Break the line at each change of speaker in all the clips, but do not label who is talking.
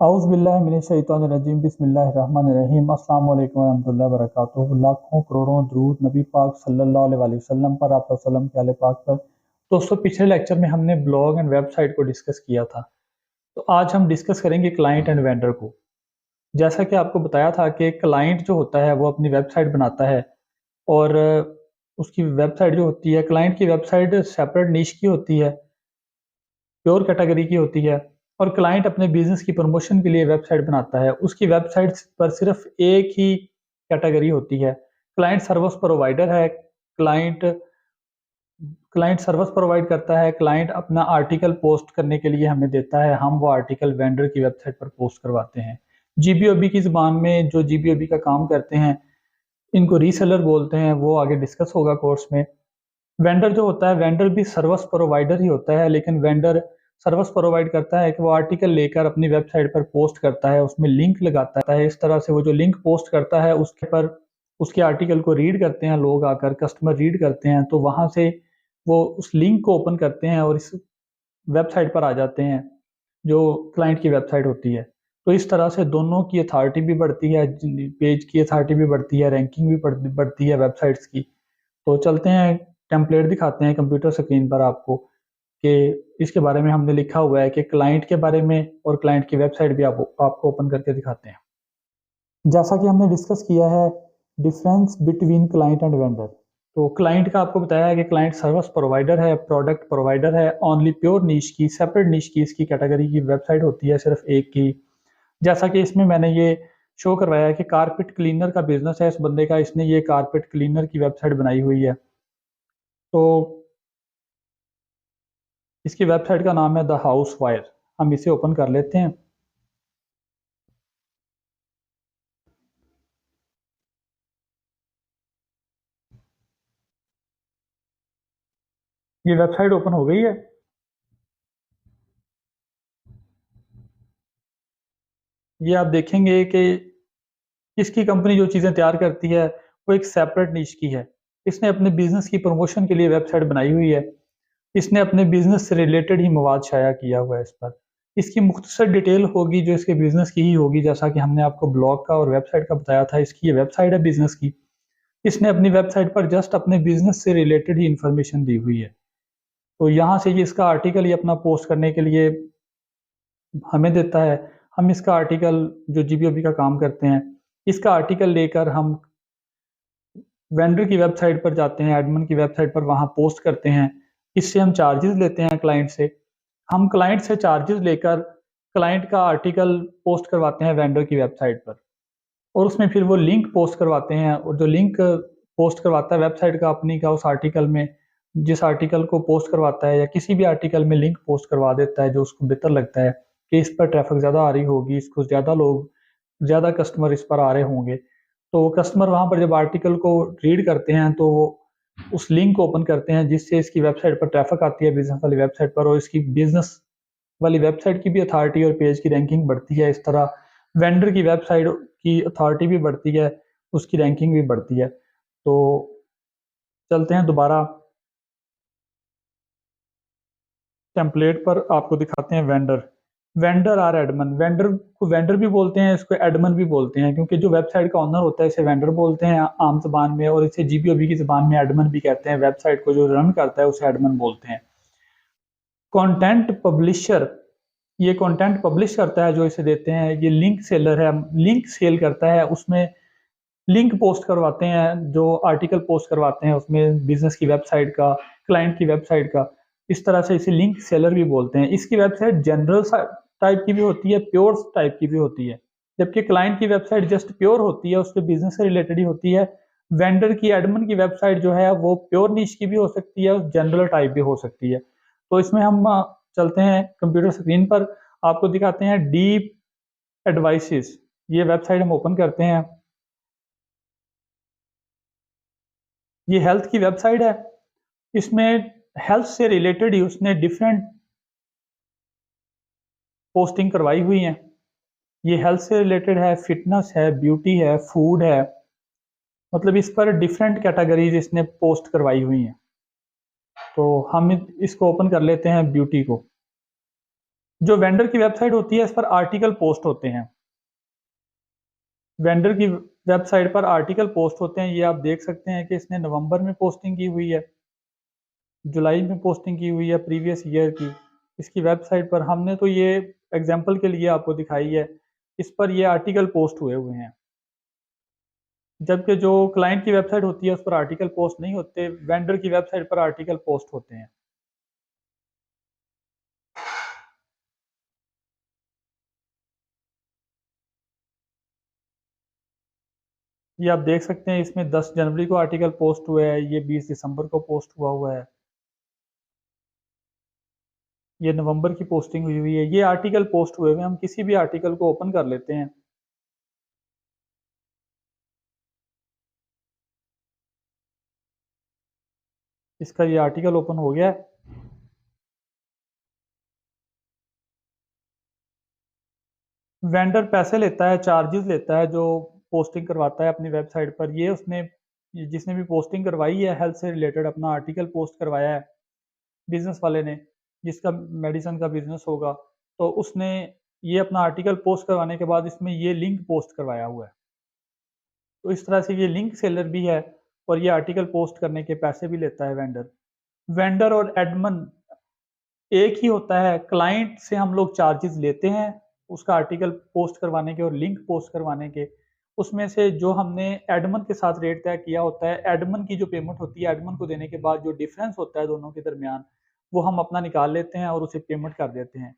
औज़ुबिल्लाहिमिनश्शैतानिर्रजीम बिस्मिल्लाहिर्रहमानिर्रहीम अस्सलाम वालेकुम रहमतुल्लाहि व बरकातुहू। लाखों करोड़ों दुरूद नबी पाक सल्लल्लाहु अलैहि वसल्लम पर, आप वसल्लम के आले पाक पर। दोस्तों, पिछले लेक्चर में हमने ब्लॉग एंड वेबसाइट को डिस्कस किया था। तो आज हम डिस्कस करेंगे क्लाइंट एंड वेंडर को। जैसा कि आपको बताया था कि क्लाइंट जो होता है वो अपनी वेबसाइट बनाता है, और उसकी वेबसाइट जो होती है, क्लाइंट की वेबसाइट सेपरेट निश की होती है, प्योर कैटेगरी की होती है। और क्लाइंट अपने बिजनेस की प्रमोशन के लिए वेबसाइट बनाता है। उसकी वेबसाइट पर सिर्फ एक ही कैटेगरी होती है। क्लाइंट सर्विस प्रोवाइडर है। क्लाइंट क्लाइंट सर्विस प्रोवाइड करता है। क्लाइंट अपना आर्टिकल पोस्ट करने के लिए हमें देता है, हम वो आर्टिकल वेंडर की वेबसाइट पर पोस्ट करवाते हैं। जीबीओबी की ज़बान में जो जीबीओबी का काम करते हैं, इनको रीसेलर बोलते हैं। वो आगे डिस्कस होगा कोर्स में। वेंडर जो होता है, वेंडर भी सर्विस प्रोवाइडर ही होता है, लेकिन वेंडर सर्विस प्रोवाइड करता है कि वो आर्टिकल लेकर अपनी वेबसाइट पर पोस्ट करता है, उसमें लिंक लगाता है। इस तरह से वो जो लिंक पोस्ट करता है उसके पर उसके आर्टिकल को रीड करते हैं लोग आकर, कस्टमर रीड करते हैं, तो वहाँ से वो उस लिंक को ओपन करते हैं और इस वेबसाइट पर आ जाते हैं जो क्लाइंट की वेबसाइट होती है। तो इस तरह से दोनों की अथॉरिटी भी बढ़ती है, पेज की अथॉरिटी भी बढ़ती है, रैंकिंग भी बढ़ती है वेबसाइट्स की। तो चलते हैं, टेम्पलेट दिखाते हैं कंप्यूटर स्क्रीन पर आपको कि इसके बारे में हमने लिखा हुआ है कि क्लाइंट के बारे में, और क्लाइंट की वेबसाइट भी आपको ओपन करके दिखाते हैं। जैसा कि हमने डिस्कस किया है, difference between client and vendor. तो क्लाइंट का आपको बताया है कि क्लाइंट सर्विस प्रोवाइडर है, प्रोडक्ट प्रोवाइडर है, ओनली प्योर नीश की, सेपरेट नीश की इसकी कैटेगरी की वेबसाइट होती है, सिर्फ एक की। जैसा कि इसमें मैंने ये शो करवाया है कि कारपेट क्लीनर का बिजनेस है इस बंदे का, इसने ये कारपेट क्लीनर की वेबसाइट बनाई हुई है। तो इसकी वेबसाइट का नाम है द हाउस वायर। हम इसे ओपन कर लेते हैं। ये वेबसाइट ओपन हो गई है। ये आप देखेंगे कि इसकी कंपनी जो चीज़ें तैयार करती है वो एक सेपरेट निश की है। इसने अपने बिजनेस की प्रमोशन के लिए वेबसाइट बनाई हुई है। इसने अपने बिजनेस से रिलेटेड ही मवाद शाया किया हुआ है इस पर। इसकी मुख्तसर डिटेल होगी जो इसके बिजनेस की ही होगी, जैसा कि हमने आपको ब्लॉग का और वेबसाइट का बताया था। इसकी ये वेबसाइट है बिजनेस की। इसने अपनी वेबसाइट पर जस्ट अपने बिजनेस से रिलेटेड ही इंफॉर्मेशन दी हुई है। तो यहाँ से ये इसका आर्टिकल ही अपना पोस्ट करने के लिए हमें देता है। हम इसका आर्टिकल, जो जीबीओबी का काम करते हैं, इसका आर्टिकल लेकर हम वेंडर की वेबसाइट पर जाते हैं, एडमिन की वेबसाइट पर, वहाँ पोस्ट करते हैं। इससे हम चार्जेस लेते हैं क्लाइंट से। हम क्लाइंट से चार्जेस लेकर क्लाइंट का आर्टिकल पोस्ट करवाते हैं वेंडर की वेबसाइट पर, और उसमें फिर वो लिंक पोस्ट करवाते हैं। और जो लिंक पोस्ट करवाता है वेबसाइट का अपनी का, उस आर्टिकल में, जिस आर्टिकल को पोस्ट करवाता है या किसी भी आर्टिकल में लिंक पोस्ट करवा देता है जो उसको बेहतर लगता है कि इस पर ट्रैफिक ज़्यादा आ रही होगी, इसको ज़्यादा लोग, ज़्यादा कस्टमर इस पर आ रहे होंगे। तो कस्टमर वहाँ पर जब आर्टिकल को रीड करते हैं तो वो उस लिंक को ओपन करते हैं, जिससे इसकी वेबसाइट पर ट्रैफिक आती है, बिजनेस वाली वेबसाइट पर, और इसकी बिजनेस वाली वेबसाइट की भी अथॉरिटी और पेज की रैंकिंग बढ़ती है। इस तरह वेंडर की वेबसाइट की अथॉरिटी भी बढ़ती है, उसकी रैंकिंग भी बढ़ती है। तो चलते हैं दोबारा टेम्पलेट पर, आपको दिखाते हैं वेंडर। वेंडर आर एडमन। वेंडर को वेंडर भी बोलते हैं, इसको एडमन भी बोलते हैं, क्योंकि जो वेबसाइट का ओनर होता है इसे वेंडर बोलते हैं आम ज़बान में, और इसे जीबीओबी की ज़बान में एडमन भी कहते हैं। वेबसाइट को जो रन करता है उसे एडमन बोलते हैं। कंटेंट पब्लिशर, ये कंटेंट पब्लिश करता है जो इसे देते हैं। ये लिंक सेलर है, लिंक सेल करता है, उसमें लिंक पोस्ट करवाते हैं, जो आर्टिकल पोस्ट करवाते हैं उसमें बिजनेस की वेबसाइट का, क्लाइंट की वेबसाइट का। इस तरह से इसे लिंक सेलर भी बोलते हैं। इसकी वेबसाइट जनरल टाइप की भी होती है, प्योर टाइप की भी होती है। जबकि क्लाइंट की वेबसाइट जस्ट प्योर होती है, उसके बिजनेस से रिलेटेड ही होती है। वेंडर की, एडमिन की वेबसाइट जो है वो प्योर नीश की भी हो सकती है, जनरल टाइप भी हो सकती है। तो इसमें हम चलते हैं कंप्यूटर स्क्रीन पर, आपको दिखाते हैं डीप एडवाइसेस। ये वेबसाइट हम ओपन करते हैं। ये हेल्थ की वेबसाइट है। इसमें हेल्थ से रिलेटेड ही उसने डिफरेंट पोस्टिंग करवाई हुई हैं। ये हेल्थ से रिलेटेड है, फिटनेस है, ब्यूटी है, फूड है, मतलब इस पर डिफरेंट कैटेगरीज इसने पोस्ट करवाई हुई हैं। तो हम इसको ओपन कर लेते हैं, ब्यूटी को। जो वेंडर की वेबसाइट होती है इस पर आर्टिकल पोस्ट होते हैं। वेंडर की वेबसाइट पर आर्टिकल पोस्ट होते हैं, ये आप देख सकते हैं कि इसने नवंबर में पोस्टिंग की हुई है, जुलाई में पोस्टिंग की हुई है प्रीवियस ईयर की। इसकी वेबसाइट पर हमने तो ये एग्जांपल के लिए आपको दिखाई है, इस पर ये आर्टिकल पोस्ट हुए हुए हैं। जबकि जो क्लाइंट की वेबसाइट होती है उस पर आर्टिकल पोस्ट नहीं होते, वेंडर की वेबसाइट पर आर्टिकल पोस्ट होते हैं। ये आप देख सकते हैं इसमें 10 जनवरी को आर्टिकल पोस्ट हुआ है, ये 20 दिसंबर को पोस्ट हुआ हुआ है, ये नवंबर की पोस्टिंग हुई हुई है। ये आर्टिकल पोस्ट हुए हुए, हम किसी भी आर्टिकल को ओपन कर लेते हैं। इसका ये आर्टिकल ओपन हो गया है। वेंडर पैसे लेता है, चार्जेस लेता है जो पोस्टिंग करवाता है अपनी वेबसाइट पर। ये उसने, जिसने भी पोस्टिंग करवाई है हेल्थ से रिलेटेड, अपना आर्टिकल पोस्ट करवाया है बिजनेस वाले ने, जिसका मेडिसिन का बिजनेस होगा, तो उसने ये अपना आर्टिकल पोस्ट करवाने के बाद इसमें ये लिंक पोस्ट करवाया हुआ है। तो इस तरह से ये लिंक सेलर भी है और ये आर्टिकल पोस्ट करने के पैसे भी लेता है वेंडर। वेंडर और एडमन एक ही होता है, क्लाइंट से हम लोग चार्जेस लेते हैं उसका आर्टिकल पोस्ट करवाने के और लिंक पोस्ट करवाने के। उसमें से जो हमने एडमन के साथ रेट तय किया होता है, एडमन की जो पेमेंट होती है, एडमन को देने के बाद जो डिफरेंस होता है दोनों के दरमियान, वो हम अपना निकाल लेते हैं और उसे पेमेंट कर देते हैं।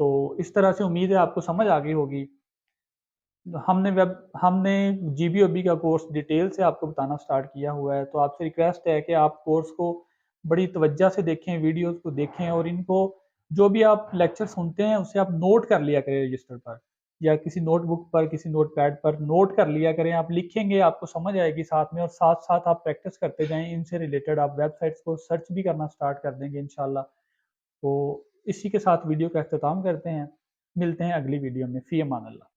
तो इस तरह से उम्मीद है आपको समझ आ गई होगी। हमने जीबीओबी का कोर्स डिटेल से आपको बताना स्टार्ट किया हुआ है, तो आपसे रिक्वेस्ट है कि आप कोर्स को बड़ी तवज्जो से देखें, वीडियोस को देखें और इनको, जो भी आप लेक्चर सुनते हैं उसे आप नोट कर लिया करें रजिस्टर पर या किसी नोटबुक पर, किसी नोटपैड पर नोट कर लिया करें। आप लिखेंगे आपको समझ आएगी साथ में, और साथ साथ आप प्रैक्टिस करते जाएं। इनसे रिलेटेड आप वेबसाइट्स को सर्च भी करना स्टार्ट कर देंगे इंशाल्लाह। तो इसी के साथ वीडियो का अख्ताम करते हैं। मिलते हैं अगली वीडियो में। फ़ी अमान अल्लाह।